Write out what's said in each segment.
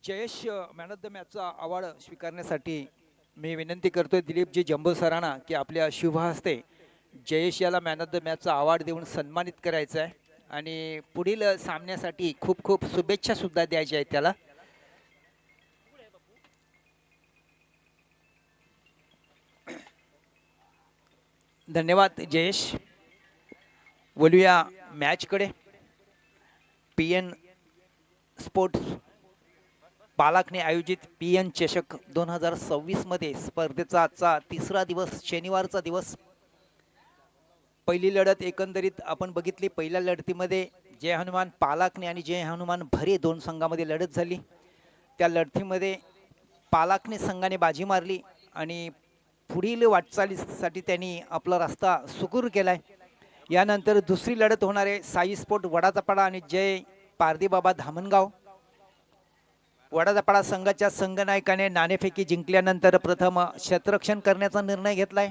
Jayesh man of the मॅचचा award स्वीकारण्यासाठी मी विनंती करतोय दिलीपजी जंबो सरांना की आपल्या शुभ हस्ते जयेश याला मॅन ऑफ द मॅचचा अवॉर्ड देऊन सन्मानित करायचं आहे आणि पुढील सामन्यासाठी खूप खूप शुभेच्छा सुद्धा द्यायच्या आहेत त्याला. धन्यवाद जयेश. बोलूया मॅचकडे. PN स्पोर्ट्स पालाखने आयोजित PN चषक 2026 मध्ये स्पर्धेचा आजचा तिसरा दिवस, शनिवारचा दिवस. पहिली लढत एकंदरीत आपण बघितली. पहिल्या लढतीमध्ये जय हनुमान पालाखने आणि जय हनुमान भरे दोन संघामध्ये लढत झाली. त्या लढतीमध्ये पालाखने संघाने बाजी मारली आणि पुढील वाटचालीसाठी त्यांनी आपला रस्ता सुकर केलाय. यानंतर दुसरी लढत होणार आहे साई स्पोर्ट वडाचापाडा आणि जय पारदीबाबा धामणगाव. वडाचापाडा संघाच्या संघनायकाने नाणेफेकी जिंकल्यानंतर प्रथम क्षेत्ररक्षण करण्याचा निर्णय घेतलाय.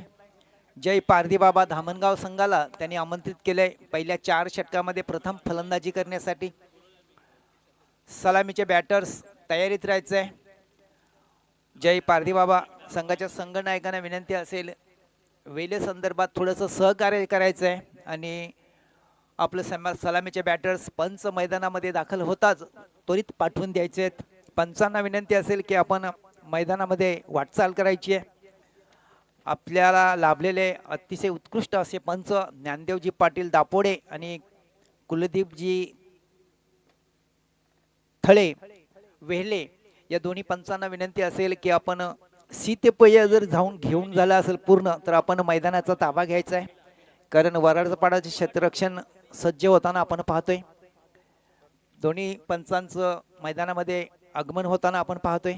जय पारदीबाबा धामणगाव संघाला त्यांनी आमंत्रित केले पहिल्या 4 षटकामध्ये प्रथम फलंदाजी करण्यासाठी. सलामीचे बॅटर्स तयारीत राहायचे. जय पारदीबाबा संघाच्या संघनायकांना विनंती असेल वेले संदर्भात थोडंसं सहकार्य करायचं आहे आणि आपलं सलामीचे बॅटर्स पंच मैदानामध्ये दाखल होताच त्वरित पाठवून द्यायचे आहेत. पंचांना विनंती असेल की आपण मैदानामध्ये वाटचाल करायची आहे. आपल्याला लाभलेले अतिशय उत्कृष्ट असे पंच ज्ञानदेवजी पाटील दापोडे आणि कुलदीपजी थळे वेहले या दोन्ही पंचांना विनंती असेल की आपण सीतेपय जर जाऊन घेऊन झालं असेल पूर्ण तर आपण मैदानाचा ताबा घ्यायचा आहे. कारण वराडपाडाचे क्षेत्ररक्षण सज्ज होताना आपण पाहतोय. दोन्ही पंचांचं मैदानामध्ये आगमन होताना आपण पाहतोय.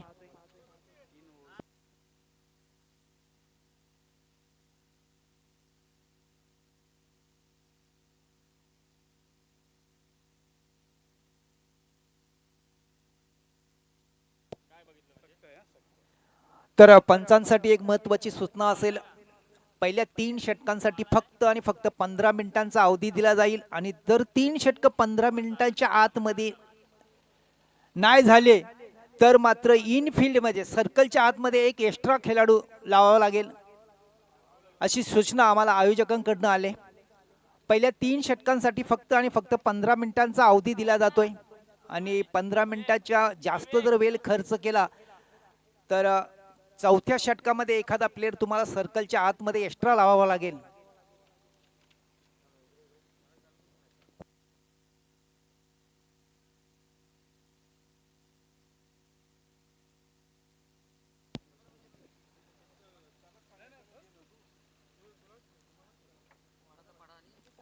तर पंचांसाठी एक महत्त्वाची सूचना असेल. पहिल्या 3 षटकांसाठी फक्त आणि फक्त 15 मिनिटांचा अवधी दिला जाईल आणि जर 3 षटक 15 मिनिटांच्या आतमध्ये नाही झाले तर मात्र इनफिल्ड मध्ये सर्कलच्या आतमध्ये एक एक्स्ट्रा खेळाडू लावावा लागेल अशी सूचना आम्हाला आयोजकांकडून आले. पहिल्या 3 षटकांसाठी फक्त आणि फक्त 15 मिनिटांचा अवधी दिला जातोय आणि 15 मिनिटाच्या जास्त जर वेळ खर्च केला तर चौथ्या षटकामध्ये एखादा प्लेयर तुम्हाला सर्कलच्या आतमध्ये एक्स्ट्रा लावावा लागेल.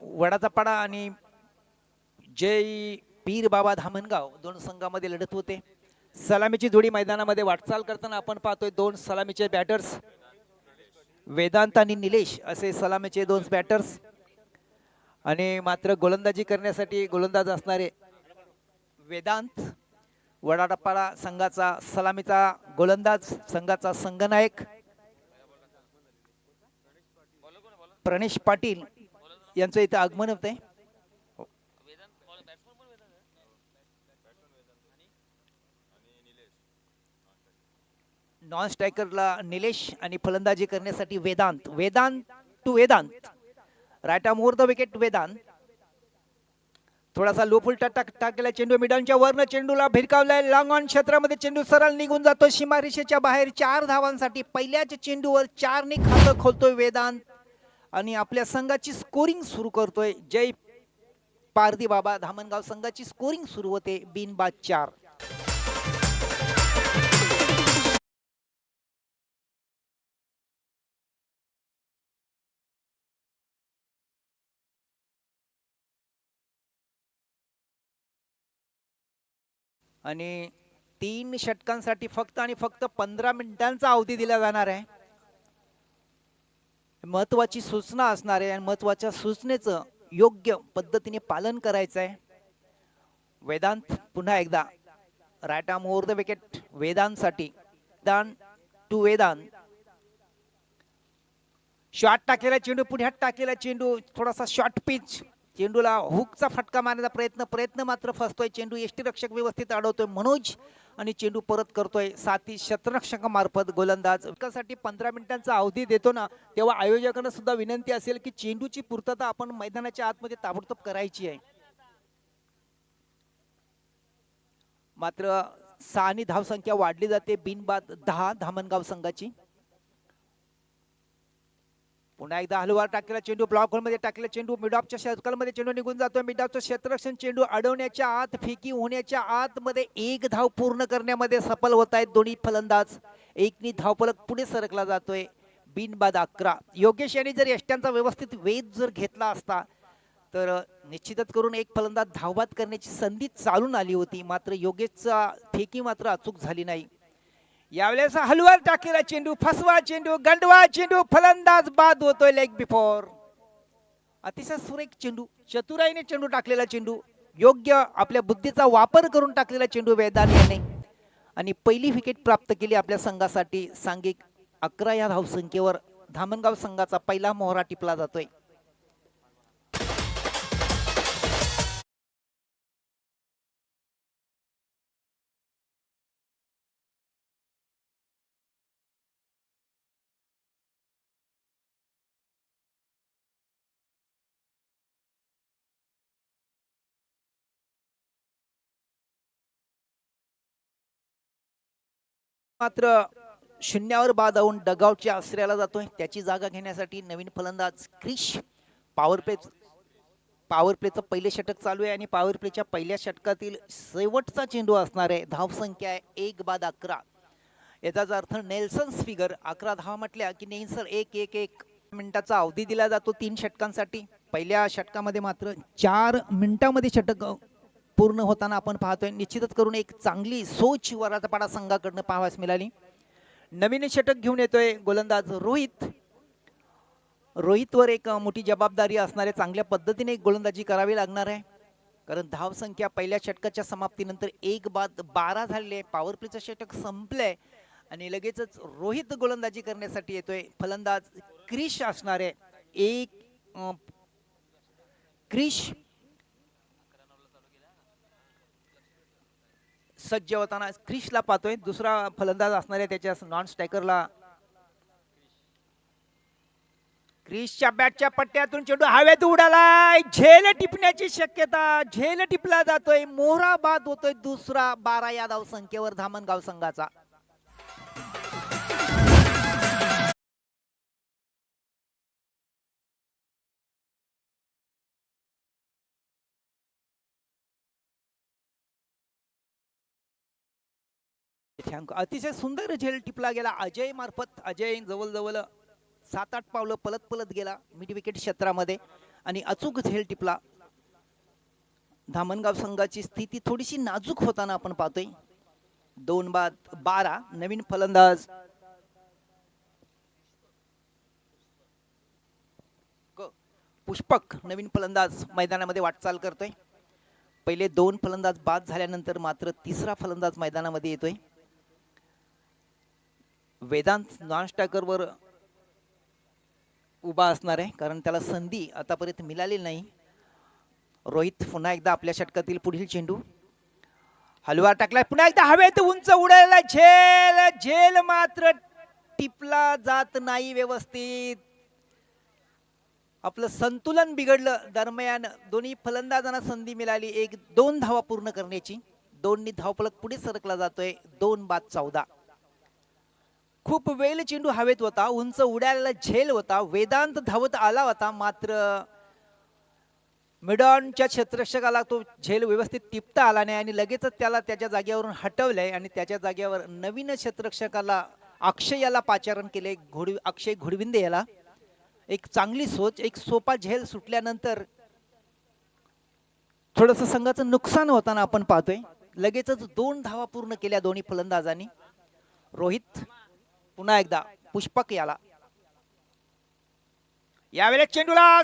वडाचापाडा आणि जय पीर बाबा धामणगाव दोन संघामध्ये लढत होते. सलामीची जोडी मैदानामध्ये वाटचाल करताना आपण पाहतोय. दोन सलामीचे बॅटर्स वेदांत आणि निलेश असे सलामीचे 2 बॅटर्स आणि मात्र गोलंदाजी करण्यासाठी गोलंदाज असणारे वेदांत वडापाडा संघाचा सलामीचा गोलंदाज संघाचा संघनायक प्रणेश पाटील यांचं इथे आगमन होते. नॉन स्ट्रायकरला निलेश आणि फलंदाजी करण्यासाठी Vedant. Vedant right arm over the wicket. Vedant थोडासा लो फुल टाकलेला चेंडू मिडलच्या वरनं चेंडूला भिरकावलाय. लॉंग ऑन क्षेत्रामध्ये चेंडू सरळ निघून जातो सीमारेषेच्या बाहेर. 4 धावांसाठी पहिल्याच चेंडूवर 4 ने खातं खोलतोय वेदांत आणि आपल्या संघाची स्कोरिंग सुरू करतोय. जय पारदीबाबा धामणगाव संघाची स्कोरिंग सुरू होते बिनबाद 4. आणि 3 षटकांसाठी फक्त आणि फक्त 15 मिनिटांचा अवधी दिला जाणार आहे. महत्वाची सूचना असणार आहे आणि महत्वाच्या सूचनेचं योग्य पद्धतीने पालन करायचं आहे. वेदांत पुन्हा एकदा right arm over the wicket वेदांतसाठी. वेदांत शॉट टाकलेला चेंडू पुढ्यात टाकलेला चेंडू थोडासा शॉर्ट पिच चेंडूला हुकचा फटका मारण्याचा प्रयत्न मात्र फसतोय. चेंडू यष्टीरक्षक व्यवस्थित अडवतोय मनोज आणि चेंडू परत करतोय साथी क्षेत्ररक्षकामार्फत गोलंदाज. साठी 15 मिनिटांचा अवधी देतो ना, तेव्हा आयोजकांना सुद्धा विनंती असेल की चेंडूची पूर्तता आपण मैदानाच्या आतमध्ये ताबडतोब करायची आहे. मात्र 6 धावसंख्या वाढली जाते. बिनबाद 10 धामणगाव संघाची. पुन्हा एकदा हलवार टाकलेला चेंडू ब्लॉक होल मध्ये टाकलेला चेंडू मिडऑफच्या सर्कलमध्ये चेंडू निघून जातोय. मिडऑफचं क्षेत्ररक्षण चेंडू अडवण्याच्या आत फेकी होण्याच्या आत मध्ये एक धाव पूर्ण करण्यामध्ये सफल होत आहेत दोन्ही फलंदाज. एकनी धावफलक पुढे सरकला जातोय. बिनबाद 11. योगेश यांनी जर यष्ट्यांचा व्यवस्थित वेध जर घेतला असता तर निश्चितच करून एक फलंदाज धावबाद करण्याची संधी चालून आली होती. मात्र योगेशचा फेकी मात्र अचूक झाली नाही. यावेळेस हलवार टाकलेला चेंडू फसवा चेंडू गंडवा चेंडू फलंदाज बाद होतोय लेग बिफोर. अतिशय सुरेख चेंडू चतुराईने चेंडू टाकलेला चेंडू योग्य आपल्या बुद्धीचा वापर करून टाकलेला चेंडू वेदान याने आणि पहिली विकेट प्राप्त केली आपल्या संघासाठी. सांघिक 11 या धावसंख्येवर धामणगाव संघाचा पहिला मोहरा टिपला जातोय. मात्र शून्यावर बाद होऊन डगआउटच्या आश्रयाला जातोय. त्याची जागा घेण्यासाठी नवीन फलंदाज क्रिश. पॉवर प्लेचं पहिले षटक चालू आहे आणि पॉवर प्लेच्या पहिल्या षटकातील शेवटचा चेंडू असणार आहे. धावसंख्या आहे 1 बाद 11. याचाच अर्थ नेल्सन्स फिगर 11 धावा म्हटल्या की नेल्सन 1-1-1 मिनिटाचा अवधी दिला जातो 3 षटकांसाठी. पहिल्या षटकामध्ये मात्र 4 मिनिटांमध्ये षटक पूर्ण होताना आपण पाहतोय. निश्चितच करून एक चांगली सोच वरातपाडा संघाकडनं पाहावयास मिळाली. नवीन षटक घेऊन येतोय गोलंदाज रोहित. रोहितवर एक मोठी जबाबदारी असणारे चांगल्या पद्धतीने गोलंदाजी करावी लागणार आहे. कारण धावसंख्या पहिल्या षटकाच्या समाप्तीनंतर 1 बाद 12 झालेले आहे. पॉवर प्लेचं षटक संपलंय आणि लगेचच रोहित गोलंदाजी करण्यासाठी येतोय. फलंदाज क्रिश असणार आहे. क्रिश सज्ज होताना क्रिशला पाहतोय. दुसरा फलंदाज असणार आहे त्याच्या नॉन स्ट्रायकरला. क्रिशच्या बॅटच्या पट्ट्यातून चेंडू हवेत उडालाय. झेल टिपण्याची शक्यता. झेल टिपला जातोय. मोहरा बाद होतोय दुसरा 12 या धावसंख्येवर धामणगाव संघाचा. अतिशय सुंदर झेल टिपला गेला अजय मार्फत. अजय जवळ 7-8 पावलं पलत गेला मिड विकेट क्षेत्रामध्ये आणि अचूक झेल टिपला. धामणगाव संघाची स्थिती थोडीशी नाजूक होताना आपण पाहतोय. 2 बाद 12. नवीन फलंदाज पुष्पक नवीन फलंदाज मैदानामध्ये वाटचाल करतोय. पहिले 2 फलंदाज बाद झाल्यानंतर मात्र तिसरा फलंदाज मैदानामध्ये येतोय. वेदांत नॉन स्ट्रायकरवर उभा असणार आहे कारण त्याला संधी आतापर्यंत मिळाली नाही. रोहित पुन्हा एकदा आपल्या षटकातील पुढील चेंडू हलवा टाकला. पुन्हा एकदा हवेत उंच उडालेला झेल मात्र टिपला जात नाही व्यवस्थित. आपलं संतुलन बिघडलं. दरम्यान दोन्ही फलंदाजांना संधी मिळाली 1-2 धावा पूर्ण करण्याची. 2नी धावफलक पुढे सरकला जातोय. 2 बाद 14. खूप वेळ चेंडू हवेत होता. उंच उडालेला झेल होता. वेदांत धावत आला होता मात्र मिडॉनच्या क्षेत्ररक्षकाला तो झेल व्यवस्थित टिपता आला नाही आणि लगेचच त्याला त्याच्या जागेवरून हटवलंय आणि त्याच्या जागेवर नवीन क्षेत्ररक्षकाला अक्षय याला पाचारण केले. अक्षय घोडविंदे याला. एक चांगली सोच. एक सोपा झेल सुटल्यानंतर थोडस संघाचं नुकसान होताना आपण पाहतोय. लगेचच 2 धावा पूर्ण केल्या दोन्ही फलंदाजांनी. रोहित पुन्हा एकदा पुष्पक यावेळेस चेंडूला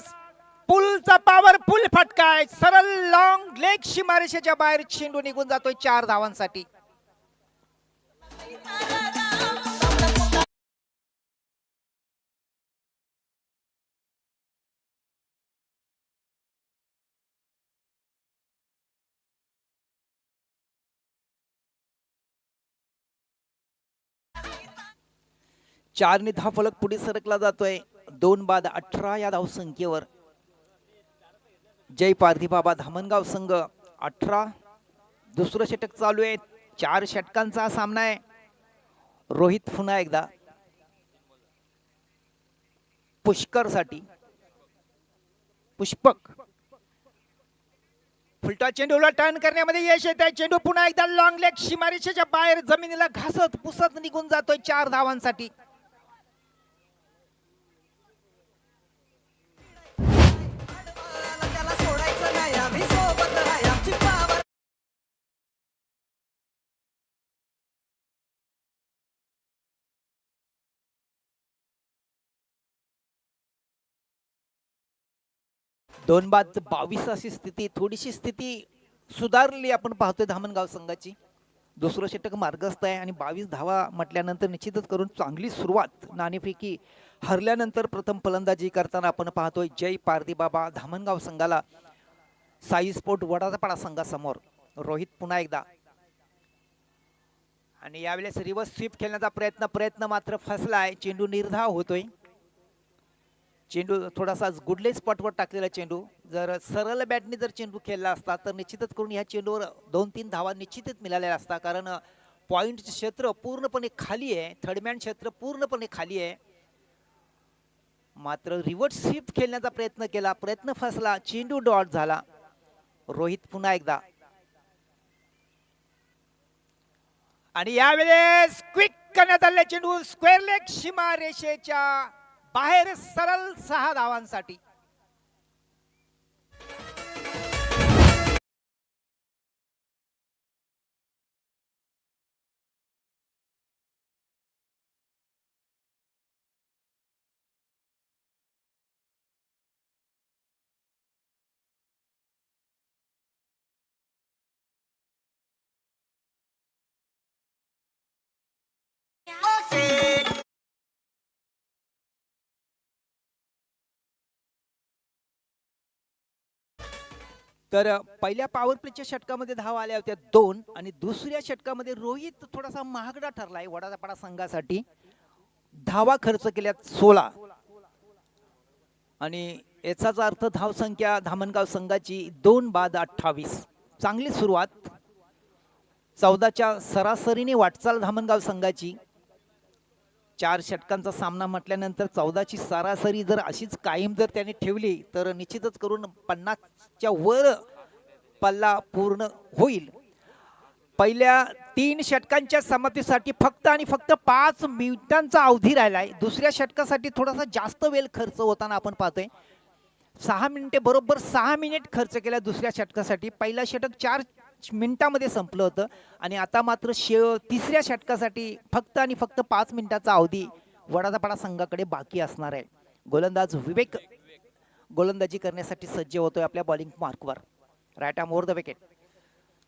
पुलचा पॉवरफुल फटकाय. सरळ लॉंग लेग सीमारेषेच्या बाहेर चेंडू निघून जातोय 4 धावांसाठी. 4 ने धावफलक पुढे सरकला जातोय. 2 बाद 18 या धावसंख्येवर जय पारधीबाबा धामणगाव संघ 18. दुसरं षटक चालू आहे. 4 षटकांचा सामना आहे. रोहित पुन्हा एकदा पुष्कर साठी. पुष्पक फुलटा चेंडूला टर्न करण्यामध्ये यश येत आहे. चेंडू पुन्हा एकदा लॉंग लेग सीमारेषेच्या बाहेर जमिनीला घासत पुसत निघून जातोय 4 धावांसाठी. दोन बाद 22 अशी स्थिती. थोडीशी स्थिती सुधारली आपण पाहतोय धामणगाव संघाची. दुसरं षटक मार्गस्थ आहे आणि 22 धावा म्हटल्यानंतर निश्चितच करून चांगली सुरुवात. नाणेफेकी हरल्यानंतर प्रथम फलंदाजी करताना आपण पाहतोय जय पारधीबाबा धामणगाव संघाला साई स्पोर्ट वडापाडा संघासमोर. रोहित पुन्हा एकदा आणि यावेळेस रिव्हर्स स्वीप खेळण्याचा प्रयत्न मात्र फसलाय. चेंडू निर्धाव होतोय. चेंडू थोडासा गुडले स्पॉटवर टाकलेला चेंडू. जर सरळ बॅटने जर चेंडू खेळला असता तर निश्चितच करून या चेंडूवर 2-3 धावा निश्चितच मिळालेल्या असता. कारण पॉइंट क्षेत्र पूर्णपणे खाली आहे. थर्डमॅन क्षेत्र पूर्णपणे खाली आहे. मात्र रिव्हर्स स्वीप खेळण्याचा प्रयत्न केला. प्रयत्न फसला. चेंडू डॉट झाला. रोहित पुन्हा एकदा आणि यावेळेस क्विक करण्यात आलेला चेंडू स्क्वेअर लेग सीमा रेषेच्या बाहेर सरळ 6 धावांसाठी. तर पहिल्या पॉवर प्लेच्या षटकामध्ये धावा आल्या होत्या 2 आणि दुसऱ्या षटकामध्ये रोहित थोडासा महागडा ठरलाय वडापाडा संघासाठी. धावा खर्च केल्यात 16 आणि याचाच अर्थ धावसंख्या धामणगाव संघाची 2 बाद 28. चांगली सुरुवात. 14च्या सरासरीने वाटचाल धामणगाव संघाची. 4 षटकांचा सामना म्हटल्यानंतर 14ची सरासरी जर अशीच कायम जर त्याने ठेवली तर निश्चितच करून 50च्या वर पल्ला पूर्ण होईल. पहिल्या 3 षटकांच्या समाप्तीसाठी फक्त आणि फक्त 5 मिनिटांचा अवधी राहिलाय. दुसऱ्या षटकासाठी थोडासा जास्त वेळ खर्च होताना आपण पाहतोय. 6 मिनिटे बरोबर 6 मिनिट खर्च केला दुसऱ्या षटकासाठी. पहिला षटक 4 मिनिटांमध्ये संपलं होतं आणि आता मात्र तिसऱ्या षटकासाठी फक्त आणि फक्त 5 मिनिटाचा अवधी वडापाडा संघाकडे बाकी असणार आहे. गोलंदाज विवेक गोलंदाजी करण्यासाठी सज्ज होतोय आपल्या बॉलिंग मार्कवर. Right arm over the wicket.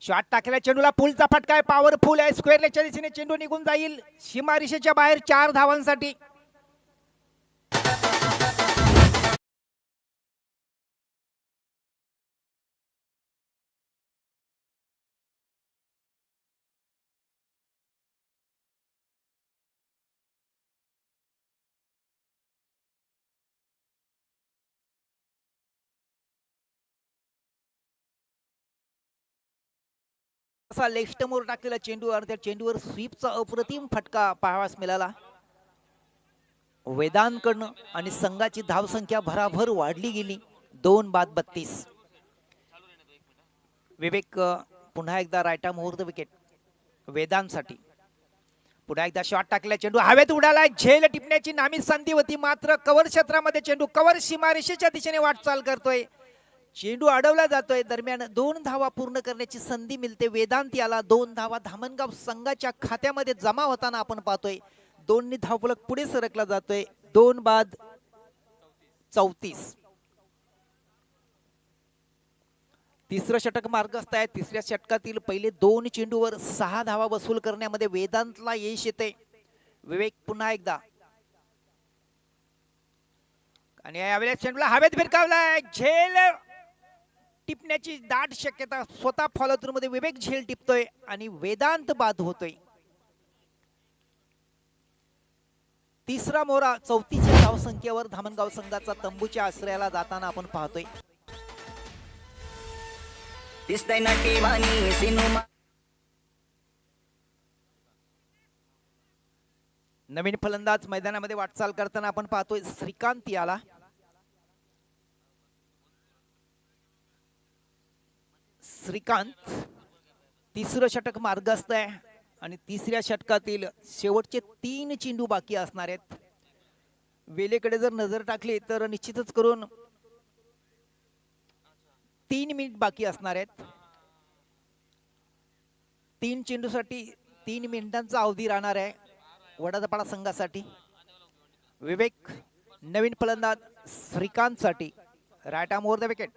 Short टाकलेला चेंडूला पुलचा फटका आहे. पॉवरफुल आहे. स्क्वेअर लेगच्या दिशेने चेंडू निघून जाईल सीमारेषेच्या बाहेर 4 धावांसाठी. असा लेफ्टमोर टाकलेला चेंडू आणि त्या चेंडूवर स्वीपचा अप्रतिम फटका पाहावास मिळाला वेदांतकडनं आणि संघाची धावसंख्या भराभर वाढली गेली. 2 बाद 32. विवेक पुन्हा एकदा right arm over the wicket वेदांतसाठी. पुन्हा एकदा शॉट टाकला. चेंडू हवेत उडाला. झेल टिपण्याची नामी संधी होती मात्र कव्हर क्षेत्रामध्ये चेंडू कव्हर सीमारेषेच्या दिशेने वाटचाल करतोय. चेंडू अडवला जातोय. दरम्यान 2 धावा पूर्ण करण्याची संधी मिळते. वेदांत याला 2 धावा धामणगाव संघाच्या खात्यामध्ये जमा होताना आपण पाहतोय. 2 धावफलक पुढे सरकला जातोय. 2 बाद 34. तिसरं षटक मार्गस्थ आहे. तिसऱ्या षटकातील पहिले 2 चेंडूवर 6 धावा वसूल करण्यामध्ये वेदांतला यश येते. विवेक पुन्हा एकदा आणि यावेळेस चेंडूला हवेत भिरकावलाय. झेल टिपण्याची दाट शक्यता. स्वतः फॉलो थ्रू मध्ये विवेक झेल टिपतोय आणि वेदांत बाद होतोय. तिसरा मोहरा 34 धावसंख्येवर धामणगाव संघाचा तंबूच्या आश्रयाला जाताना आपण पाहतोय. दिसतंय नटीवाणी सिनेमा नवीन फलंदाज मैदानामध्ये वाटचाल करताना आपण पाहतोय श्रीकांत याला. श्रीकांत तिसरं षटक मार्गस्थ आहे आणि तिसऱ्या षटकातील शेवटचे 3 चेंडू बाकी असणार आहेत. वेलेकडे जर नजर टाकली तर निश्चितच करून 3 मिनिट बाकी असणार आहेत. 3 चेंडूसाठी 3 मिनिटांचा अवधी राहणार आहे वडाळापाडा संघासाठी. विवेक नवीन फलंदाज श्रीकांत साठी right arm over the wicket.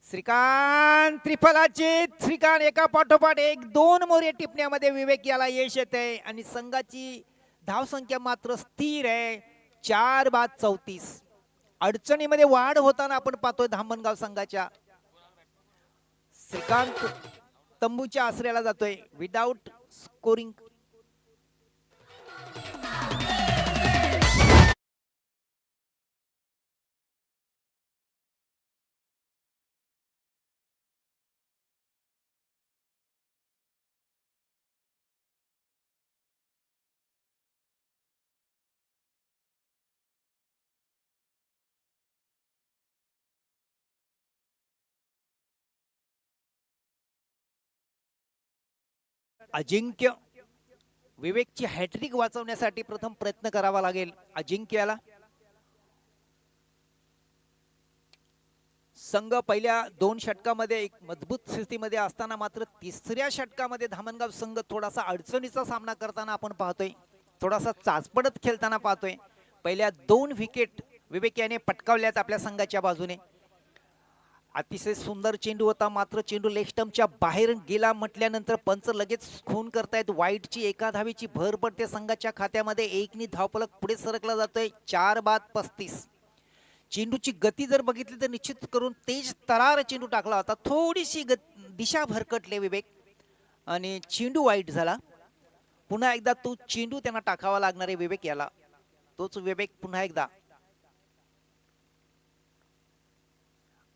Shrikant त्रिफलाचीत. श्रीकांत एका पाठोपाठ एक 2 मोरे टिपण्यामध्ये विवेक याला यश येते आणि संघाची धावसंख्या मात्र स्थिर आहे 4/34. अडचणीमध्ये वाढ होताना आपण पाहतोय धामणगाव संघाच्या. श्रीकांत तंबूच्या आश्रयाला जातोय विदाउट स्कोरिंग. अजिंक्य विवेकची हॅट्रिक वाचवण्यासाठी प्रथम प्रयत्न करावा लागेल अजिंक्याला. संघ पहिल्या 2 षटकामध्ये एक मजबूत स्थितीमध्ये असताना मात्र तिसऱ्या षटकामध्ये धामणगाव संघ थोडासा अडचणीचा सामना करताना आपण पाहतोय. थोडासा चाचपडत खेळताना पाहतोय. पहिल्या 2 विकेट विवेक याने पटकावल्यात आपल्या संघाच्या बाजूने. अतिशय सुंदर चेंडू होता मात्र चेंडू लेग स्टंपच्या बाहेर गेला म्हटल्यानंतर पंच लगेच खून करतायत. वाईटची एका धावेची भर पडते संघाच्या खात्यामध्ये. 1 धावफलक पुढे सरकला जातोय 4/35. चेंडूची गती जर बघितली तर निश्चित करून तेज तरार चेंडू टाकला होता. थोडीशी दिशा भरकटले विवेक आणि चेंडू वाईट झाला. पुन्हा एकदा तो चेंडू त्यांना टाकावा लागणार आहे विवेक याला. तोच विवेक पुन्हा एकदा.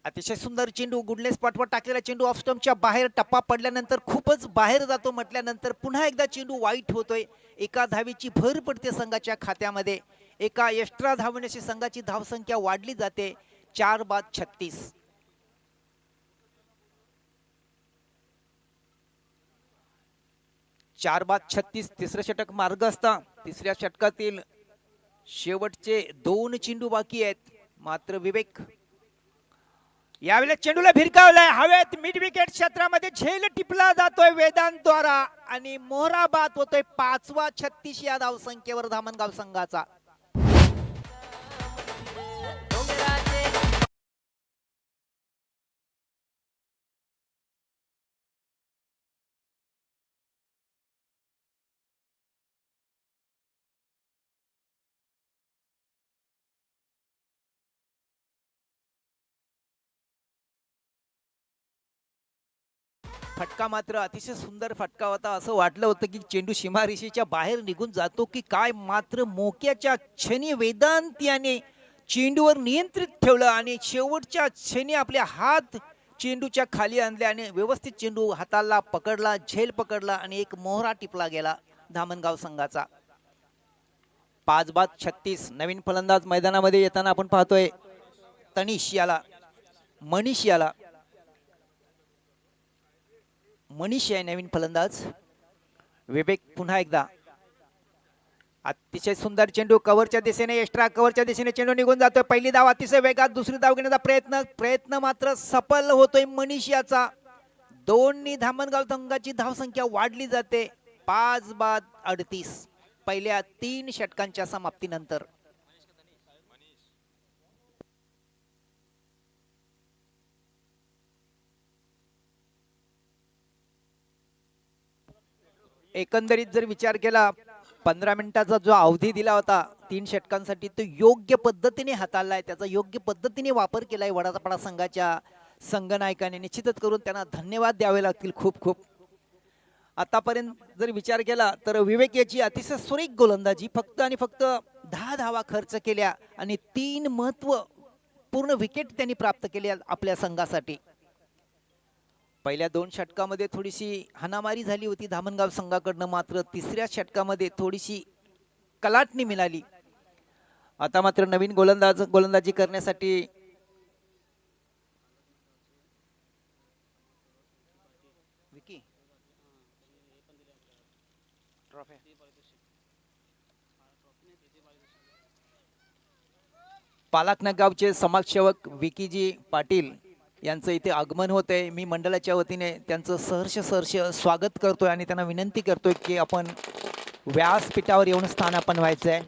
अतिशय सुंदर चेंडू गुडनेस पाठवत टाकलेला चेंडू ऑफ स्टंपच्या बाहेर टप्पा पडल्यानंतर खूपच बाहेर जातो म्हटल्यानंतर पुन्हा एकदा चेंडू वाईट होतोय. एका धावेची भर पडते संघाच्या खात्यामध्ये. एका एक्स्ट्रा धावण्याची संघाची धावसंख्या वाढली जाते 4/36. तिसरं षटक मार्गस्थ. तिसऱ्या षटकातील शेवटचे 2 चेंडू बाकी आहेत मात्र विवेक यावेळेला चेंडूला भिरकावलाय हवेत. मिड विकेट क्षेत्रामध्ये झेल टिपला जातोय वेदांत द्वारा आणि मोहरा बाद होतोय 5/36 या धावसंख्येवर धामणगाव संघाचा. फटका मात्र अतिशय सुंदर फटका होता. असं वाटलं होतं की चेंडू सीमारेषेच्या बाहेर निघून जातो की काय मात्र मोक्याच्या क्षणी वेदांत याने चेंडूवर नियंत्रित ठेवलं आणि शेवटच्या क्षणी आपले हात चेंडूच्या खाली आणले आणि व्यवस्थित चेंडू हाताला पकडला. झेल पकडला आणि एक मोहरा टिपला गेला धामणगाव संघाचा. 5/36. नवीन फलंदाज मैदानामध्ये येताना आपण पाहतोय तनिष याला. मनीष आहे नवीन फलंदाज. विवेक पुन्हा एकदा. अतिशय सुंदर चेंडू कव्हरच्या दिशेने एक्स्ट्रा कव्हरच्या दिशेने चेंडू निघून जातोय. पहिली धाव अतिशय वेगात. दुसरी धाव घेण्याचा प्रयत्न मात्र सफल होतोय मनीष याचा. 2 धामणगाव संघाची धावसंख्या वाढली जाते 5/38 पहिल्या 3 षटकांच्या समाप्तीनंतर. एकंदरीत जर विचार केला 15 मिनिटाचा जो अवधी दिला होता 3 षटकांसाठी तो योग्य पद्धतीने हाताळलाय. त्याचा योग्य पद्धतीने वापर केलाय वडाळापाडा संघाच्या संघनायकाने. निश्चितच करून त्यांना धन्यवाद द्यावे लागतील खूप खूप. आतापर्यंत जर विचार केला तर विवेक याची अतिशय सुरेख गोलंदाजी, फक्त आणि फक्त 10 धावा खर्च केल्या आणि 3 महत्त्वपूर्ण विकेट त्यांनी प्राप्त केल्या आपल्या संघासाठी. पहिल्या 2 षटकामध्ये थोडीशी हाणामारी झाली होती धामणगाव संघाकडनं, मात्र तिसऱ्या षटकामध्ये थोडीशी कलाटणी मिळाली. आता मात्र नवीन गोलंदाजी करण्यासाठी विकी पालाकना गावचे समाजसेवक विकीजी पाटील यांचं इथे आगमन होतंय. मी मंडळाच्या वतीने त्यांचं सहर्ष स्वागत करतोय आणि त्यांना विनंती करतोय की आपण व्यासपीठावर येऊन स्थानापन्न व्हायचंय.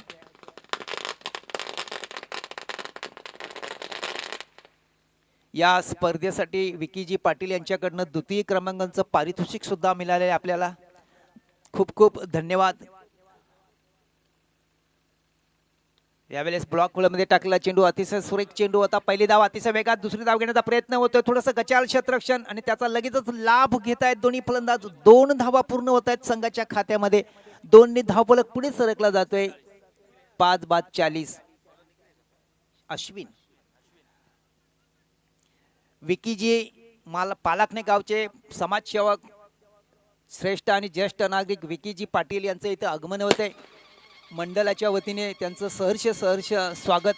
या स्पर्धेसाठी विकीजी पाटील यांच्याकडनं द्वितीय क्रमांकाचं पारितोषिक सुद्धा मिळाले आहे आपल्याला. खूप खूप धन्यवाद. यावेळेस ब्लॉक खोलमध्ये टाकला चेंडू, अतिशय सुरेख चेंडू होता. पहिली धाव अतिशय वेगात, दुसरी धाव घेण्याचा प्रयत्न होतोय. थोडंसं गचाल क्षेत्ररक्षण आणि त्याचा लगेचच लाभ घेत आहेत दोन्ही फलंदाज. 2 धावा पूर्ण होत आहेत संघाच्या खात्यामध्ये. 2 धावफलक पुढे सरकला जातोय. 5 बाद 40. अश्विन विकीजी पालाखने गावचे समाजसेवक, श्रेष्ठ आणि ज्येष्ठ नागरिक विकीजी पाटील यांचं इथे आगमन होते. मंडळाच्या वतीने त्यांचं सहर्ष स्वागत.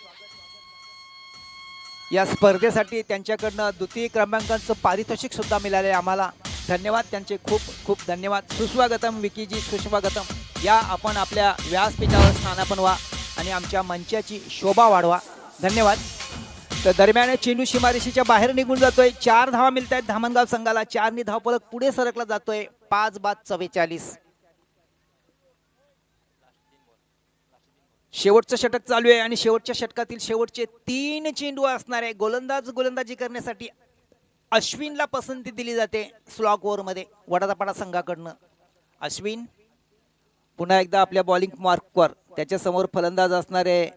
या स्पर्धेसाठी त्यांच्याकडनं द्वितीय क्रमांकाचं पारितोषिक सुद्धा मिळाले आम्हाला. धन्यवाद त्यांचे, खूप खूप धन्यवाद. सुस्वागतम विकीजी, सुस्वागतम. या आपण आपल्या व्यासपीठावर स्थानापन्न व्हा आणि आमच्या मंचाची शोभा वाढवा. धन्यवाद. तर दरम्यान चेंडू सीमारेषेच्या बाहेर निघून जातोय. 4 धावा मिळत आहेत धामणगाव संघाला. 4 धावफलक पुढे सरकला जातोय. 5 बाद 44. शेवटचं षटक चालू आहे आणि शेवटच्या षटकातील शेवटचे 3 चेंडू असणार आहे. गोलंदाजी करण्यासाठी अश्विनला पसंती दिली जाते स्लॉग ओव्हरमध्ये वडापाडा संघाकडनं. अश्विन पुन्हा एकदा आपल्या बॉलिंग मार्कवर. त्याच्या समोर फलंदाज असणारे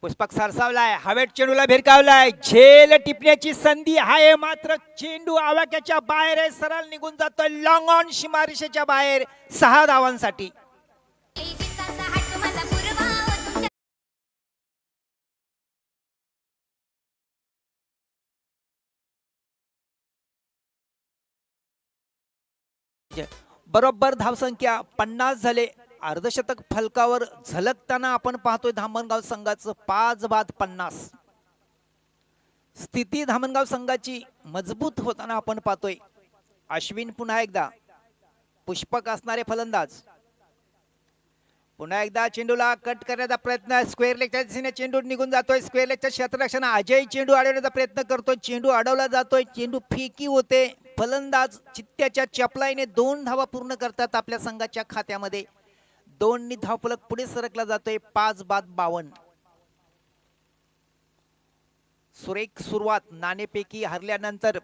पुष्पक सरसावलाय, हवेत चेंडूला भिरकावलाय. झेल टिपण्याची संधी आहे, मात्र चेंडू आवाक्याच्या बाहेर आहे. सरळ निघून जातोय लॉंग ऑन सीमारेषेच्या बाहेर 6 धावांसाठी. बरोबर धावसंख्या 50 झाले. अर्धशतक फलकावर झलकताना आपण पाहतोय धामणगाव संघाचं. 5 बाद 50. स्थिती धामणगाव संघाची मजबूत होताना आपण पाहतोय. अश्विन पुन्हा एकदा, पुष्पक असणारे फलंदाज. पुन्हा एकदा चेंडूला कट करण्याचा प्रयत्न. स्क्वेअर लेगच्या दिशेने चेंडू निघून जातोय. स्क्वेअर लेगच्या क्षेत्ररक्षण अजय चेंडू अडवण्याचा प्रयत्न करतोय. चेंडू अडवला जातोय. चेंडू फेकी होते. फलंदाज चित्त्याच्या चपलाईने 2 धावा पूर्ण करतात आपल्या संघाच्या खात्यामध्ये. 2 धावफलक पुढे सरकला जातोय. 5 बाद 52. सुरेख सुरुवात. नाणेफेकी हरल्यानंतर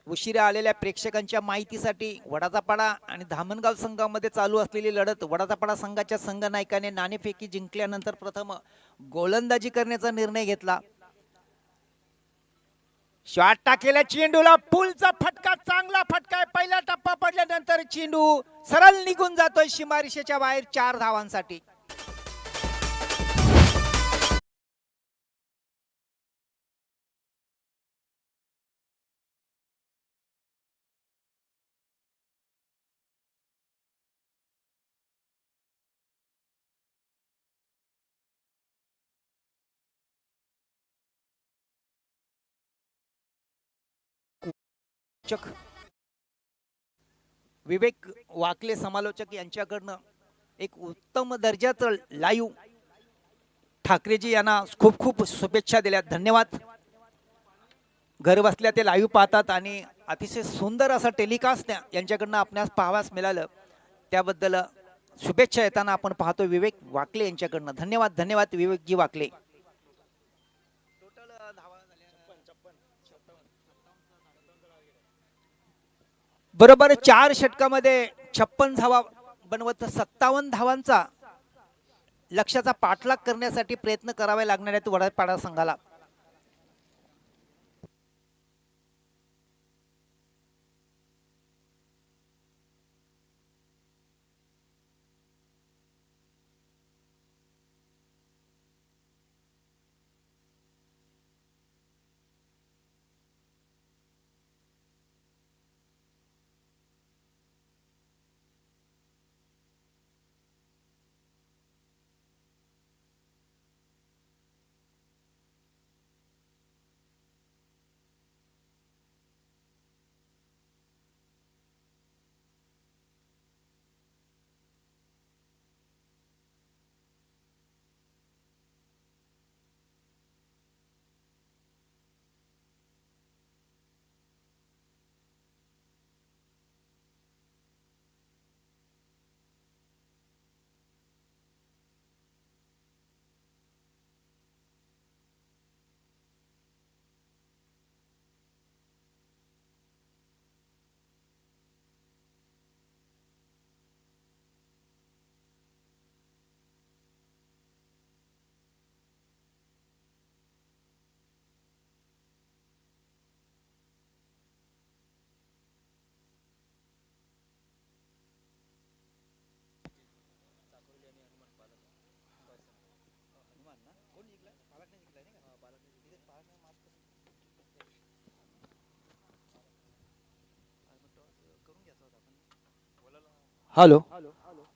उशिरा आलेल्या प्रेक्षकांच्या माहितीसाठी वडाचापाडा आणि धामणगाव संघामध्ये चालू असलेली लढत. वडाचापाडा संघाच्या संघ नायकाने नाणेफेकी जिंकल्यानंतर प्रथम गोलंदाजी करण्याचा निर्णय घेतला. शॉट टाकलेला चेंडूला पुलचा फटका, चांगला फटका आहे. पहिला टप्पा पडल्यानंतर चेंडू सरळ निघून जातोय सीमारेषेच्या बाहेर 4 धावांसाठी. विवेक वाकले समालोचक यांच्याकडनं एक उत्तम दर्जाचं लाईव्ह ठाकरेजी यांना खूप खूप शुभेच्छा दिल्या. धन्यवाद. घर बसल्या ते लाईव्ह पाहतात आणि अतिशय सुंदर असं टेलिकास्ट यांच्याकडनं आपणास पाहावास मिळालं, त्याबद्दल शुभेच्छा येताना आपण पाहतो विवेक वाकले यांच्याकडनं. धन्यवाद. धन्यवाद विवेकजी वाकले. बरोबर 4 षटकामध्ये 56 धावा बनवत 57 धावांचा लक्ष्याचा पाठलाग करण्यासाठी प्रयत्न करावे लागणार आहेत वडापाडा संघाला. हॅलो.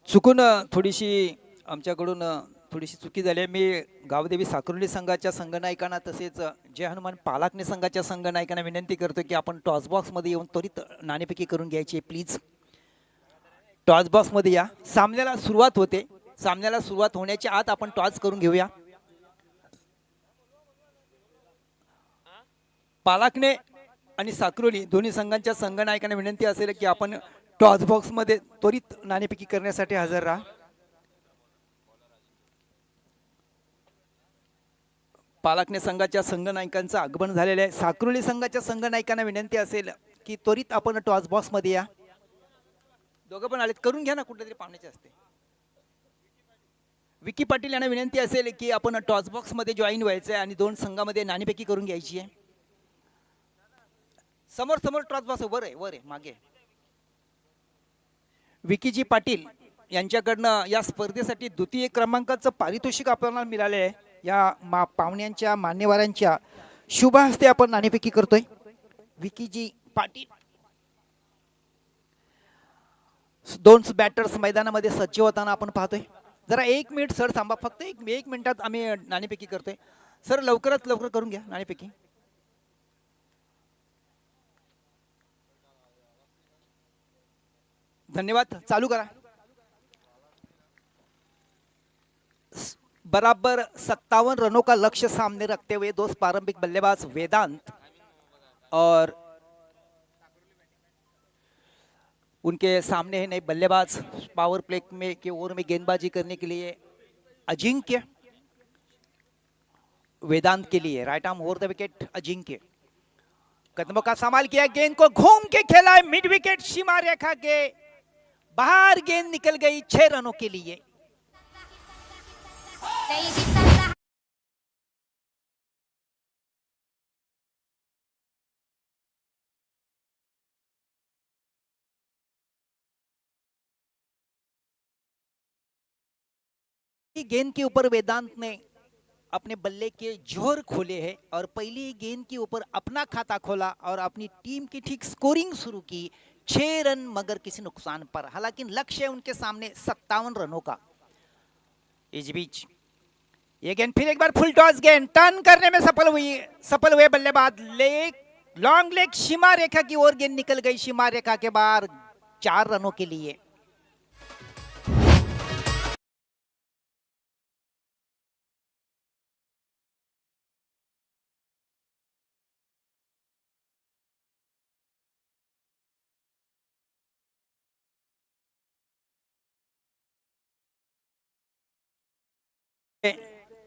चुकून थोडीशी आमच्याकडून थोडीशी चुकी झाली आहे. मी गावदेवी साकुर्ली संघाच्या संघनायकांना तसेच जय हनुमान पालाकने संघाच्या संघनायकांना विनंती करतो की आपण टॉस बॉक्समध्ये येऊन त्वरित नाणेफेकी करून घ्यायची आहे प्लीज. टॉस बॉक्समध्ये या. सामन्याला सुरुवात होते. सामन्याला सुरुवात होण्याच्या आत आपण टॉस करून घेऊया. पालाकने आणि साकुर्ली दोन्ही संघांच्या संघनायकांना विनंती असेल की आपण टॉस बॉक्समध्ये त्वरित नाणेफेकी करण्यासाठी हजर राहा. पालाकने संघाच्या संघनायकांचं आगमन झालेलं आहे. साकुर्ली संघाच्या संघनायकांना विनंती असेल की त्वरित आपण टॉस बॉक्समध्ये या. दोघं पण आलेत, करून घ्या ना, कुठेतरी पाहुण्याचे असते. विकी पाटील यांना विनंती असेल की आपण टॉस बॉक्समध्ये जॉईन व्हायचं आहे आणि दोन संघामध्ये नाणेफेकी करून घ्यायची आहे. समोर समोर टॉस बॉक्स वर आहे मागे. विकीजी पाटील यांच्याकडनं या स्पर्धेसाठी द्वितीय क्रमांकाचं पारितोषिक आपल्याला मिळाले आहे. या पाहुण्यांच्या मान्यवरांच्या शुभ हस्ते आपण नाणेफेकी करतोय. विकीजी पाटील. दोन बॅटर्स मैदानामध्ये सज्ज होताना आपण पाहतोय. जरा 1 मिनिट सर थांबा, फक्त एक मिनिटात आम्ही नाणेफेकी करतोय. सर लवकरात लवकर करून घ्या नाणेफेकी. धन्यवाद. चालू करा. बराबर 57 रनों का लक्ष्य सामने रखते हुए दो प्रारंभिक बल्लेबाज वेदांत और उनके सामने है नए बल्लेबाज पावर प्ले में के ओवर में गेंदबाजी करने के लिए अजिंक्य. वेदांत के लिए right arm over the wicket Ajinkya. कदमों का संभाल किया, गेंद को घूम के खेला है मिड विकेट सीमा रेखा के बाहर. गेंद निकल गई 6 रनों के लिए. गेंद के ऊपर वेदांत ने अपने बल्ले के जोर खोले हैं और पहली गेंद के ऊपर अपना खाता खोला और अपनी टीम की ठीक स्कोरिंग शुरू की. 6 रन मगर किसी नुकसान पर. हालांकि लक्ष्य है उनके सामने 57 रनों का. इस बीच ये गेंद फिर एक बार फुल टॉस गेंद टर्न करने में सफल हुए बल्लेबाज. लॉन्ग लेग सीमा रेखा की ओर गेंद निकल गई सीमा रेखा के बाहर 4 रनों के लिए.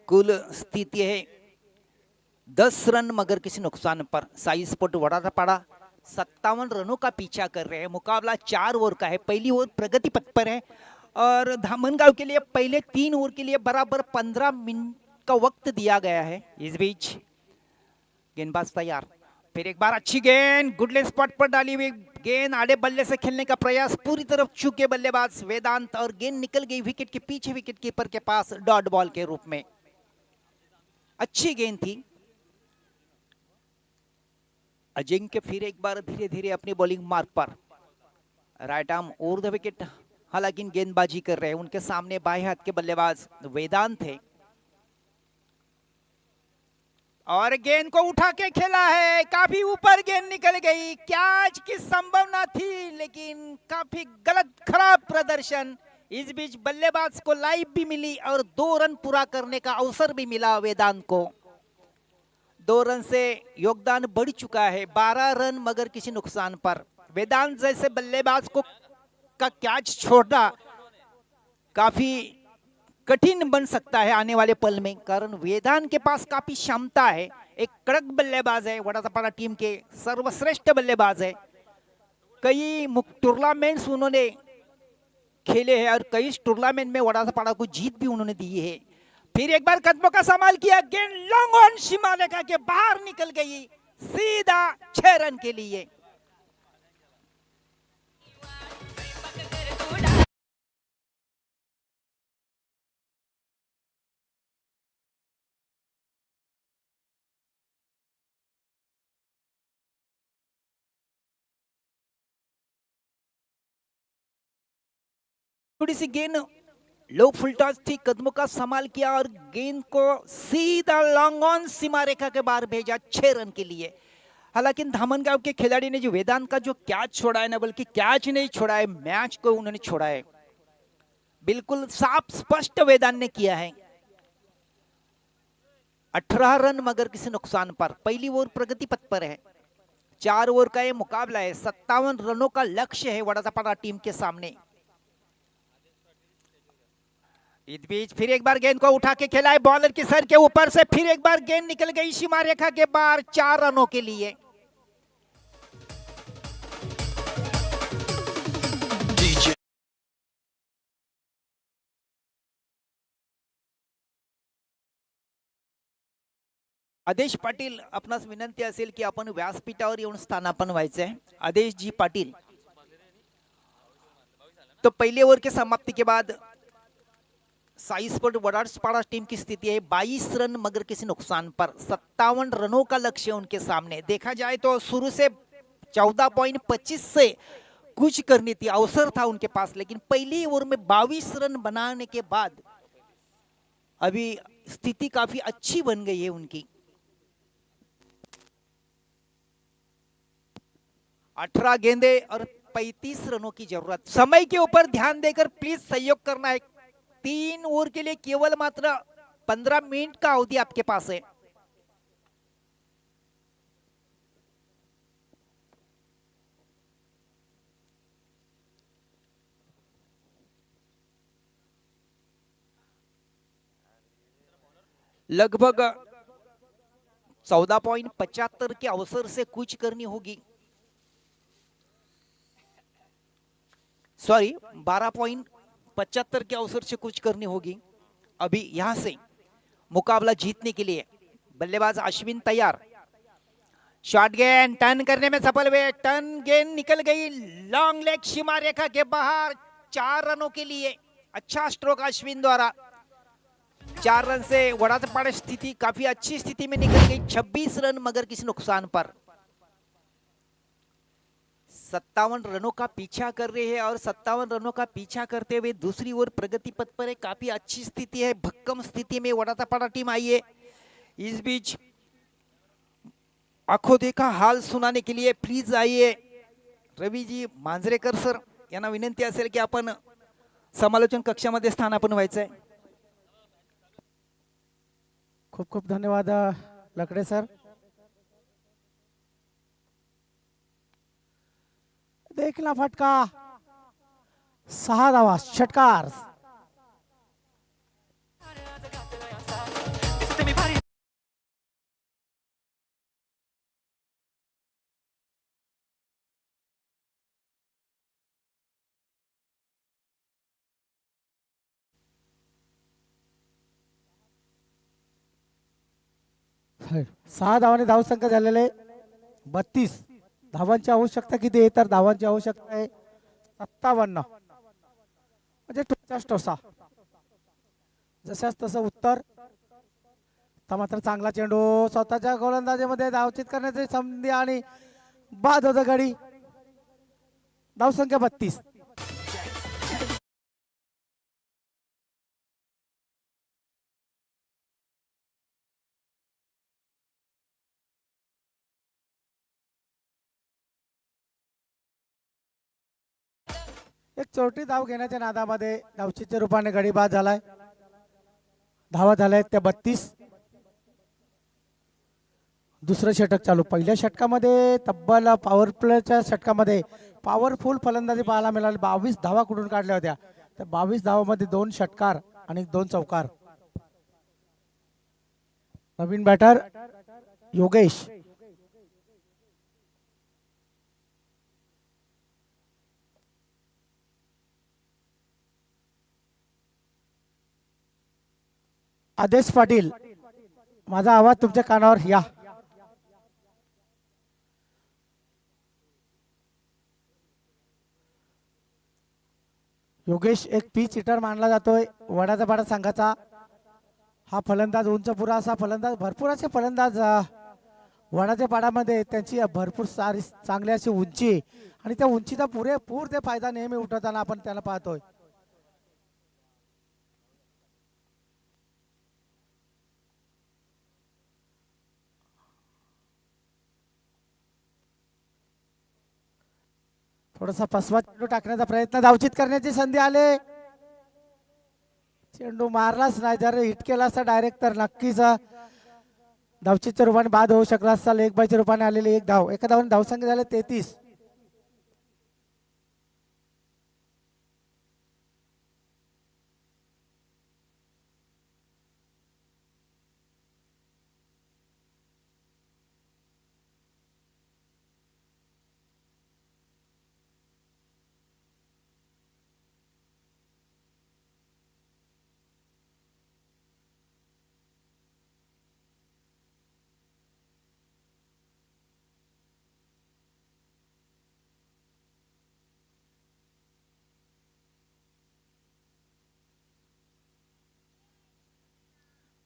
कुल स्थिति है 10 रन मगर किसी नुकसान पर. साई स्पोर्ट वड़ापाड़ा 57 रनों का पीछा कर रहे हैं. मुकाबला 4 ओवर का है. पहली ओवर प्रगति पथ पर है और धामनगांव के लिए पहले 3 ओवर के लिए बराबर 15 मिनट का वक्त दिया गया है. इस बीच गेंदबाज तैयार. फिर एक बार अच्छी गेंद गुडले स्पॉट पर डाली हुई गेंद. आड़े बल्ले से खेलने का प्रयास पूरी तरफ चूके बल्लेबाज वेदांत और गेंद निकल गई विकेट के पीछे विकेट कीपर के पास डॉट बॉल के रूप में. अच्छी गेंद थी. अजिंक्य फिर एक बार धीरे धीरे अपनी बॉलिंग मार्ग पर. Right arm over the wicket हालांकि गेंदबाजी कर रहे हैं. उनके सामने बाएं हाथ के बल्लेबाज वेदांत है और गेंद को उठा के खेला है. काफी ऊपर गेंद निकल गई. कैच की संभावना थी लेकिन काफी गलत खराब प्रदर्शन. इस बीच बल्लेबाज को लाइफ भी मिली और 2 रन पूरा करने का अवसर भी मिला वेदांत को. 2 रन से योगदान बढ़ चुका है. 12 रन मगर किसी नुकसान पर. वेदांत जैसे बल्लेबाज को का कैच छोड़ना काफी कठिन बन सकता है आने वाले पल में, कारण वेदांत के पास काफी क्षमता है. एक कड़क बल्लेबाज है. वड़ापाड़ा टीम के सर्वश्रेष्ठ बल्लेबाज है. कई टूर्नामेंट्स उन्होंने खेले हैं और कई टूर्नामेंट में वड़ापाड़ा को जीत भी उन्होंने दी है. फिर एक बार कदमों का संभाल किया. गेंद लॉन्ग ऑन सीमा रेखा के बाहर निकल गई सीधा 6 रन के लिए. थोड़ी सी गेंद लो फुल टॉस थी, कदमों का संभाल किया और गेंद को सीधा लॉन्ग ऑन सीमा रेखा के बाहर भेजा 6 रन के लिए। हालांकि धामनगांव के खिलाड़ी ने जो वेदांत का जो कैच छोड़ा है ना, बल्कि कैच नहीं छोड़ा है, मैच को उन्होंने छोड़ा है। बिल्कुल साफ स्पष्ट वेदांत ने किया है। 18 रन मगर किसी नुकसान पर। पहली ओवर प्रगति पथ पर है। 4 ओवर का ये मुकाबला है। 57 रनों का लक्ष्य है वड़ापाड़ा टीम के सामने। इस बीच फिर एक बार गेंद को उठा के खेला है बॉलर की सर के ऊपर से, फिर एक बार गेंद निकल गई सीमा रेखा के बाहर 4 रनों के लिए। आदेश पाटील, आपणास विनंती असेल की आपण व्यासपीठावर येऊन स्थानापन्न व्हायचंय। आदेश जी पाटील। तो पहले ओवर के समाप्ति के बाद साई स्पोर्ट वड़ापाड़ा टीम की स्थिति है 22 रन मगर किसी नुकसान पर। 57 रनों का लक्ष्य उनके सामने। देखा जाए तो शुरू से 14.25 से कुछ करनी थी, अवसर था उनके पास, लेकिन पहली ओवर में 22 रन बनाने के बाद अभी स्थिति काफी अच्छी बन गई है उनकी। 18 गेंदे और 35 रनों की जरूरत। समय के ऊपर ध्यान देकर प्लीज सहयोग करना है। 3 ओवर के लिए केवल मात्र 15 मिनट का अवधि आपके पास है। लगभग 14.75 के अवसर से कुछ करनी होगी। सॉरी, 12.75 के अवसर से कुछ करनी होगी। अभी यहां से मुकाबला जीतने के लिए बल्लेबाज अश्विन तैयार। शॉट गेंद टर्न करने में सफल हुए। टर्न गेंद निकल गई लॉन्ग लेग सीमा रेखा के बाहर 4 रनों के लिए। अच्छा स्ट्रोक अश्विन द्वारा। 4 रन से वड़ापाड़ा स्थिति काफी अच्छी स्थिति में निकल गई। 26 रन मगर किसी नुकसान पर। 57 रनों का पीछा कर रहे हैं और 57 रनों का पीछा करते हुए दूसरी ओर प्रगति पथ पर है। काफी अच्छी स्थिति है, भक्कम स्थिति में वड़ापाड़ा टीम आई है। इस बीच आंखों देखा हाल सुनाने के लिए प्लीज आइए रवि जी मांजरेकर सर यांना विनंती असेल की आपण समालोचन कक्षामध्ये स्थानापन्न व्हायचंय। खूप खूप धन्यवाद लकडे सर। देखला फटका 6 धावा षटकार। सहा धावाने धावसंख्या झालेले 32। धावांची आवश्यकता किती आहे तर धावांची आवश्यकता आहे 57, म्हणजे टोचास टोसा। जशास तसं उत्तर। तर मात्र चांगला चेंडू स्वतःच्या गोलंदाजीमध्ये धावचित करण्याची संधी आणि बाद होतं गडी। धावसंख्या 32। एक चोरटी धाव घेण्याच्या नादामध्ये धावचीच्या रूपाने गडी बाद झालाय। धावा झाल्यात त्या 32। दुसरं षटक चालू। पहिल्या षटकामध्ये तब्बल पॉवर प्लेच्या षटकामध्ये पॉवरफुल फलंदाजी पाहायला मिळाली। 22 धावा कुठून काढल्या होत्या। त्या 22 धावांमध्ये 2 षटकार आणि 2 चौकार। नवीन बॅटर योगेश। आदेश पाटील, माझा आवाज तुमच्या कानावर या। योगेश एक पिच हिटर मानला जातोय वडापाड़ा संघाचा। हा फलंदाज उंचपुरा असा फलंदाज, भरपूर असे फलंदाज वडापाड्यामध्ये त्यांची भरपूर सारी चांगली अशी उंची आणि त्या उंचीचा पुरेपूर ते फायदा नेहमी उठवताना आपण त्याला पाहतोय। थोडासा फसवा चेंडू टाकण्याचा प्रयत्न, धावचित करण्याची संधी आले, चेंडू मारलाच नाही. जर हिट केला असता डायरेक्ट तर नक्कीच धावचीच्या रूपाने बाद होऊ शकला असता. एक बायच्या रूपाने आलेली एक धाव, एका धावाने धावसंख्या झाले 33.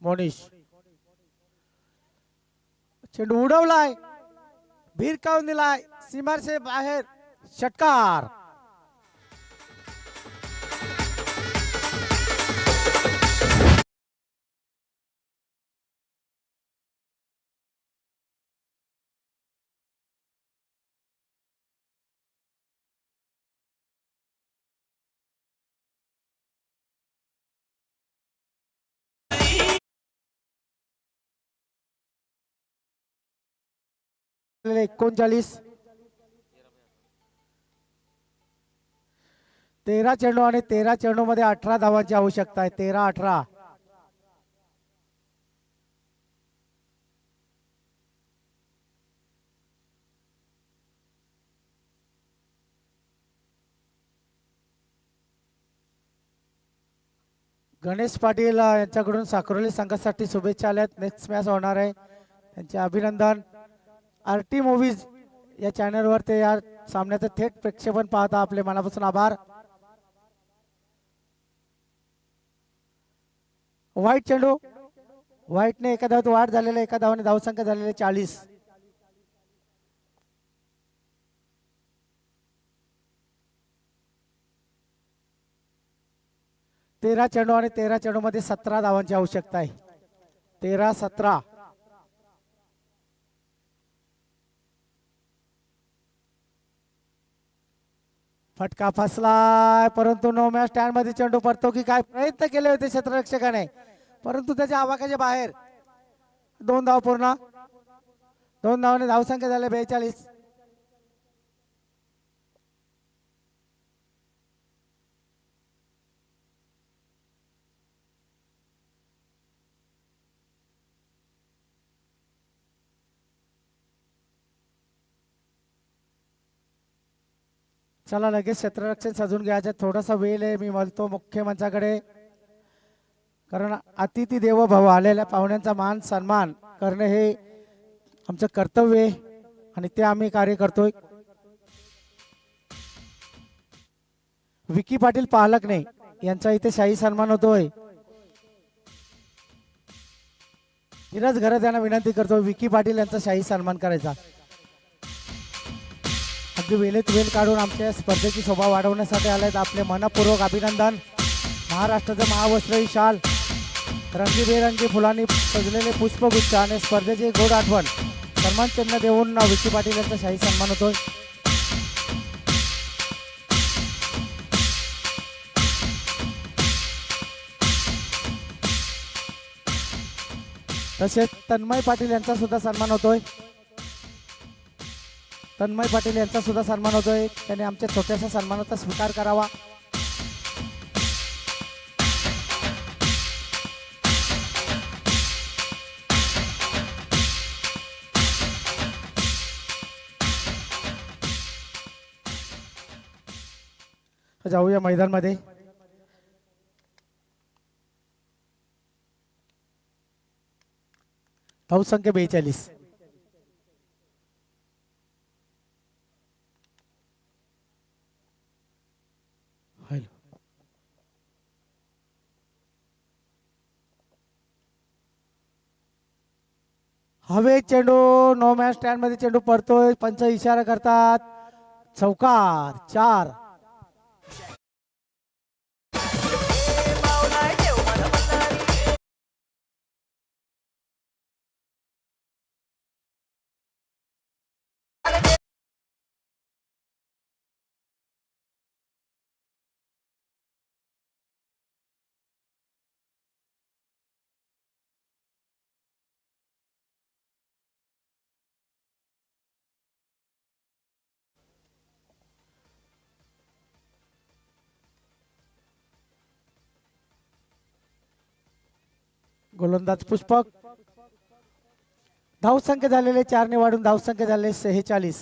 मोनिश चेंडू उडवलाय, भिरकावून दिलाय, सीमारचे बाहेर, षटकार. झालेले 39. 13 चेंडू आणि 13 चेंडू मध्ये 18 धावांची आवश्यकता आहे. 13-18. गणेश पाटील यांच्याकडून साक्रोली संघासाठी शुभेच्छा आल्यात. नेक्स्ट मॅच होणार आहे, त्यांचे अभिनंदन. आरटी मूव्हीज या चॅनलवर ते या सामन्याचं थेट प्रक्षेपण पाहता, आपले मनापासून आभार. व्हाईट चेंडू, व्हाईटने एका धावात वाढ झालेला, एका धावाने धावसंख्या झालेली 40. तेरा चेंडू आणि 13 चेंडू मध्ये 17 धावांची आवश्यकता आहे. 13-17. फटका फसलाय, परंतु नो मॅच स्टँड मध्ये चेंडू पडतो की काय, प्रयत्न केले होते क्षेत्ररक्षकाने परंतु त्याच्या आवाकाच्या बाहेर. 2 धाव पूर्ण, 2 धावाने धावसंख्या झाले 42. चला लगेच क्षेत्ररक्षण सजून घ्यायचं, थोडासा वेळ आहे. मी बोलतो मुख्य मंचाकडे, कारण अतिथी देवो भव, आलेल्या पाहुण्यांचा मान सन्मान करणे हे आमचं कर्तव्य आहे आणि ते आम्ही कार्य करतोय. विकी पाटील पालकने यांचा इथे शाही सन्मान होतोय. धीरज घरत यांना विनंती करतो विकी पाटील यांचा शाही सन्मान करायचा. अगदी वेळेत वेळ काढून आमच्या स्पर्धेची शोभा वाढवण्यासाठी आलेत. आपले मनपूर्वक अभिनंदन. महाराष्ट्राचं महावस्त्र ही शाल, रंगीबेरंगी फुलांनी सजलेले पुष्पगुच्छ आणि स्पर्धेची गोड आठवण, सन्मान चिन्ह देऊन विकी पाटील यांचा शाही सन्मान होतोय. तसेच तन्मय पाटील यांचा सुद्धा सन्मान होतोय. तन्मय पाटील यांचा सुद्धा सन्मान होतोय. त्यांनी आमच्या छोट्याशा सन्मानाचा स्वीकार करावा. जाऊया मैदान मध्ये. धावसंख्या 42. हवे चेंडू, नो मॅच स्टँड मध्ये चेंडू पडतोय. पंच इशारा करतात, चौकार. 4. गोलंदाज पुष्पक. धावसंख्या झालेले 4 ने वाढून धावसंख्या झाले 46.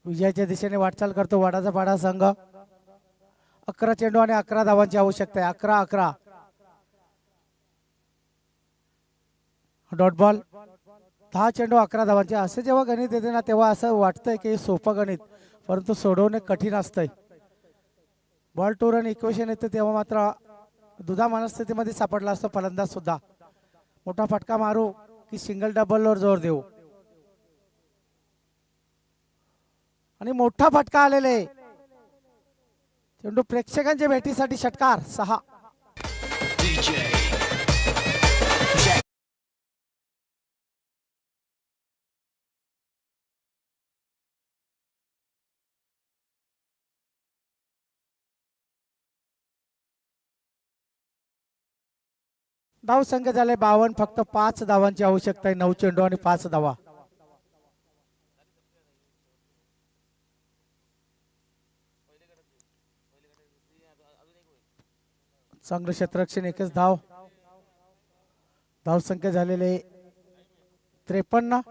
विजयाच्या दिशेने वाटचाल करतो वाडाचा पाडा संघ. 11 चेंडू आणि 11 धावांची आवश्यकता आहे. 11-11. Dot ball. 10 चेंडू 11 धावांचे. असे जेव्हा गणित येते ना तेव्हा असं वाटतंय की सोपं गणित, परंतु सोडवणे कठीण असतंय. बॉल टू रन इक्वेशन येते तेव्हा मात्र दुधा मनस्थितीमध्ये सापडला असतो फलंदाज सुद्धा. मोठा फटका मारू की सिंगल डबलवर जोर देऊ. आणि मोठा फटका आलेले चेंडू प्रेक्षकांच्या भेटीसाठी षटकार. 6. धाव संख्या झाले 52. फक्त 5 धावांची आवश्यकता आहे. 9 चेंडू आणि 5 धावा. चांगलं क्षेत्ररक्षण. एकच धाव. धाव संख्या झालेले 53.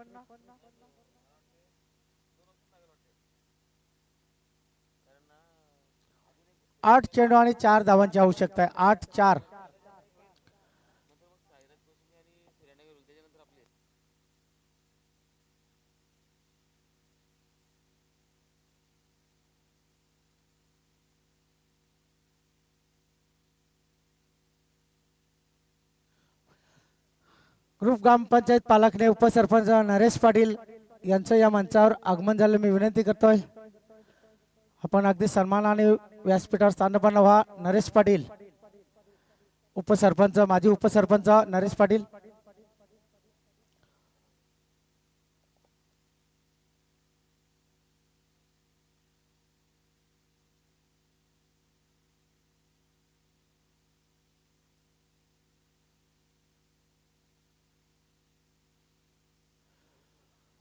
8 चेंडू आणि 4 धावांची आवश्यकता आहे. 8-4. ग्रुप ग्रामपंचायत पालकने उपसरपंच नरेश पाटील यांचं या मंचावर आगमन झालं मी विनंती करतोय. आपण अगदी सन्मानाने व्यासपीठावर स्थानपन्न व्हा. नरेश पाटील उपसरपंच, माजी उपसरपंच नरेश पाटील.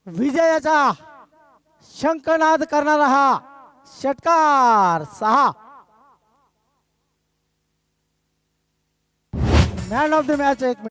विजयाचा शंखनाद करणारा हा षटकार. 6. Man of the match. 1 minute.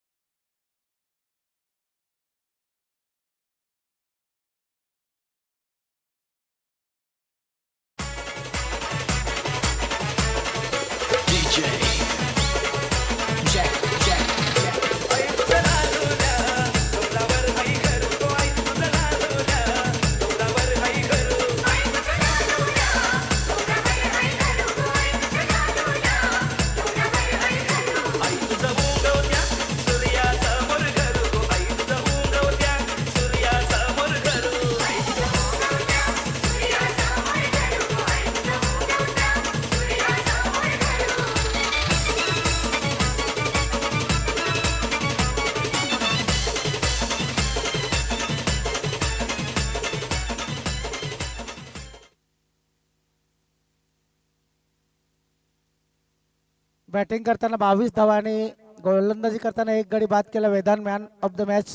Batting करताना 22 धावा आणि गोलंदाजी करताना 1 गडी बाद केला. Vedant man of the match.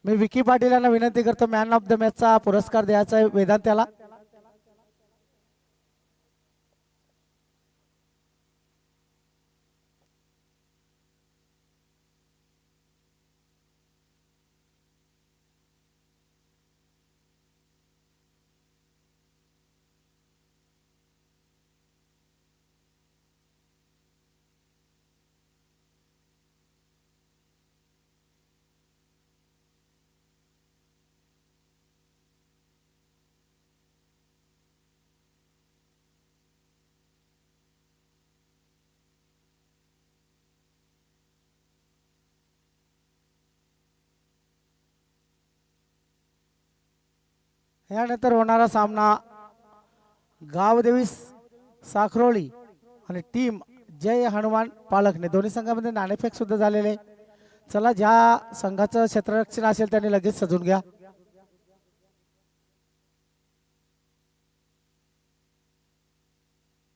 मी विकी पाटील यांना विनंती करतो मॅन ऑफ द मॅचचा पुरस्कार द्यायचा आहे वेदांत याला. यानंतर होणारा सामना गावदेवी साखरोळी आणि टीम जय हनुमान पालकने. दोन्ही संघामध्ये नाणेफेक सुद्धा झालेले. चला ज्या संघाचं क्षेत्ररक्षण असेल त्यांनी लगेच सजून घ्या.